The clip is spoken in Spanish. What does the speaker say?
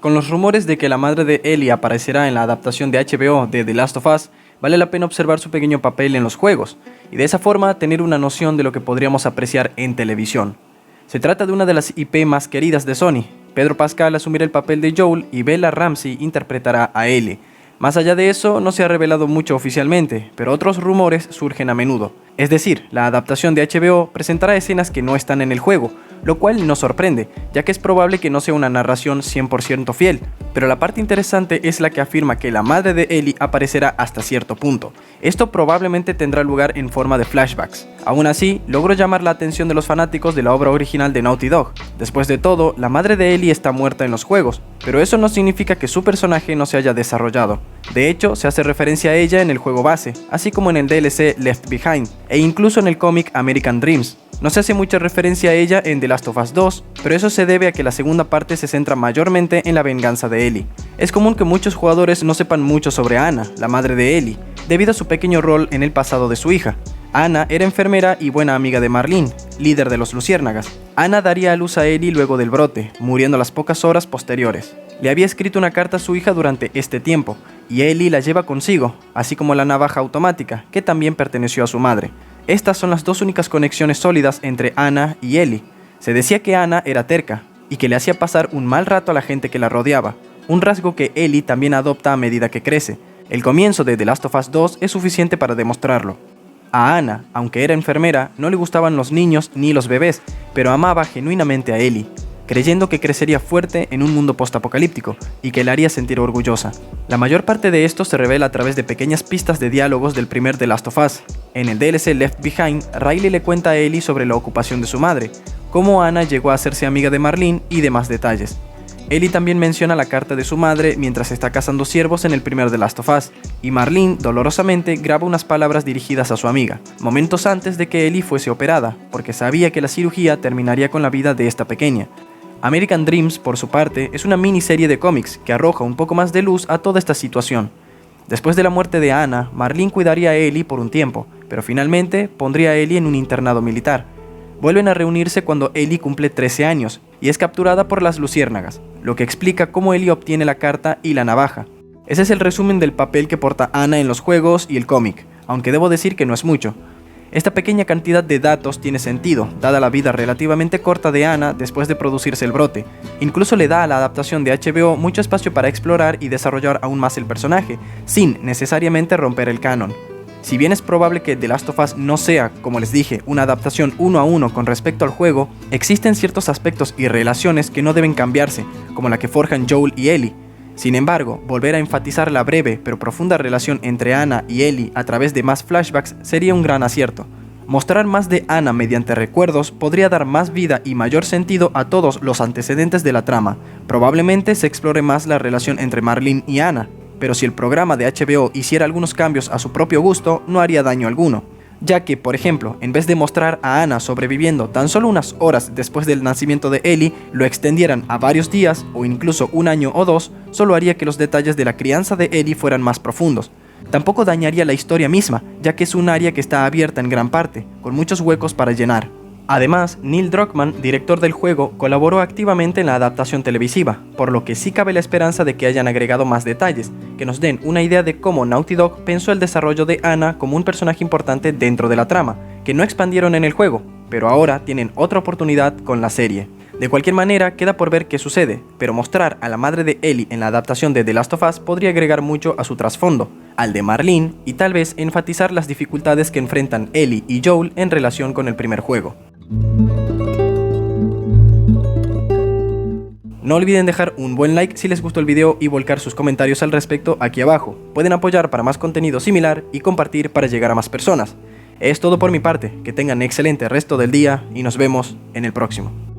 Con los rumores de que la madre de Ellie aparecerá en la adaptación de HBO de The Last of Us, vale la pena observar su pequeño papel en los juegos, y de esa forma tener una noción de lo que podríamos apreciar en televisión. Se trata de una de las IP más queridas de Sony. Pedro Pascal asumirá el papel de Joel y Bella Ramsey interpretará a Ellie. Más allá de eso, no se ha revelado mucho oficialmente, pero otros rumores surgen a menudo. Es decir, la adaptación de HBO presentará escenas que no están en el juego, lo cual nos sorprende, ya que es probable que no sea una narración 100% fiel. Pero la parte interesante es la que afirma que la madre de Ellie aparecerá hasta cierto punto. Esto probablemente tendrá lugar en forma de flashbacks. Aún así, logró llamar la atención de los fanáticos de la obra original de Naughty Dog. Después de todo, la madre de Ellie está muerta en los juegos, pero eso no significa que su personaje no se haya desarrollado. De hecho, se hace referencia a ella en el juego base, así como en el DLC Left Behind, e incluso en el cómic American Dreams. No se hace mucha referencia a ella en The Last of Us 2, pero eso se debe a que la segunda parte se centra mayormente en la venganza de Ellie. Es común que muchos jugadores no sepan mucho sobre Anna, la madre de Ellie, debido a su pequeño rol en el pasado de su hija. Anna era enfermera y buena amiga de Marlene, líder de los Luciérnagas. Anna daría a luz a Ellie luego del brote, muriendo a las pocas horas posteriores. Le había escrito una carta a su hija durante este tiempo, y Ellie la lleva consigo, así como la navaja automática, que también perteneció a su madre. Estas son las dos únicas conexiones sólidas entre Anna y Ellie. Se decía que Anna era terca, y que le hacía pasar un mal rato a la gente que la rodeaba, un rasgo que Ellie también adopta a medida que crece. El comienzo de The Last of Us 2 es suficiente para demostrarlo. A Anna, aunque era enfermera, no le gustaban los niños ni los bebés, pero amaba genuinamente a Ellie, creyendo que crecería fuerte en un mundo postapocalíptico y que la haría sentir orgullosa. La mayor parte de esto se revela a través de pequeñas pistas de diálogos del primer The Last of Us. En el DLC Left Behind, Riley le cuenta a Ellie sobre la ocupación de su madre, cómo Anna llegó a hacerse amiga de Marlene y demás detalles. Ellie también menciona la carta de su madre mientras está cazando ciervos en el primer The Last of Us, y Marlene dolorosamente graba unas palabras dirigidas a su amiga, momentos antes de que Ellie fuese operada, porque sabía que la cirugía terminaría con la vida de esta pequeña. American Dreams, por su parte, es una miniserie de cómics que arroja un poco más de luz a toda esta situación. Después de la muerte de Anna, Marlene cuidaría a Ellie por un tiempo, pero finalmente pondría a Ellie en un internado militar. Vuelven a reunirse cuando Ellie cumple 13 años y es capturada por las Luciérnagas, lo que explica cómo Ellie obtiene la carta y la navaja. Ese es el resumen del papel que porta Anna en los juegos y el cómic, aunque debo decir que no es mucho. Esta pequeña cantidad de datos tiene sentido, dada la vida relativamente corta de Anna después de producirse el brote. Incluso le da a la adaptación de HBO mucho espacio para explorar y desarrollar aún más el personaje, sin necesariamente romper el canon. Si bien es probable que The Last of Us no sea, como les dije, una adaptación uno a uno con respecto al juego, existen ciertos aspectos y relaciones que no deben cambiarse, como la que forjan Joel y Ellie. Sin embargo, volver a enfatizar la breve pero profunda relación entre Anna y Ellie a través de más flashbacks sería un gran acierto. Mostrar más de Anna mediante recuerdos podría dar más vida y mayor sentido a todos los antecedentes de la trama. Probablemente se explore más la relación entre Marlene y Anna, pero si el programa de HBO hiciera algunos cambios a su propio gusto, no haría daño alguno. Ya que, por ejemplo, en vez de mostrar a Anna sobreviviendo tan solo unas horas después del nacimiento de Ellie, lo extendieran a varios días o incluso un año o dos, solo haría que los detalles de la crianza de Ellie fueran más profundos. Tampoco dañaría la historia misma, ya que es un área que está abierta en gran parte, con muchos huecos para llenar. Además, Neil Druckmann, director del juego, colaboró activamente en la adaptación televisiva, por lo que sí cabe la esperanza de que hayan agregado más detalles, que nos den una idea de cómo Naughty Dog pensó el desarrollo de Anna como un personaje importante dentro de la trama, que no expandieron en el juego, pero ahora tienen otra oportunidad con la serie. De cualquier manera, queda por ver qué sucede, pero mostrar a la madre de Ellie en la adaptación de The Last of Us podría agregar mucho a su trasfondo, al de Marlene, y tal vez enfatizar las dificultades que enfrentan Ellie y Joel en relación con el primer juego. No olviden dejar un buen like si les gustó el video y volcar sus comentarios al respecto aquí abajo. Pueden apoyar para más contenido similar y compartir para llegar a más personas. Es todo por mi parte, que tengan excelente resto del día y nos vemos en el próximo.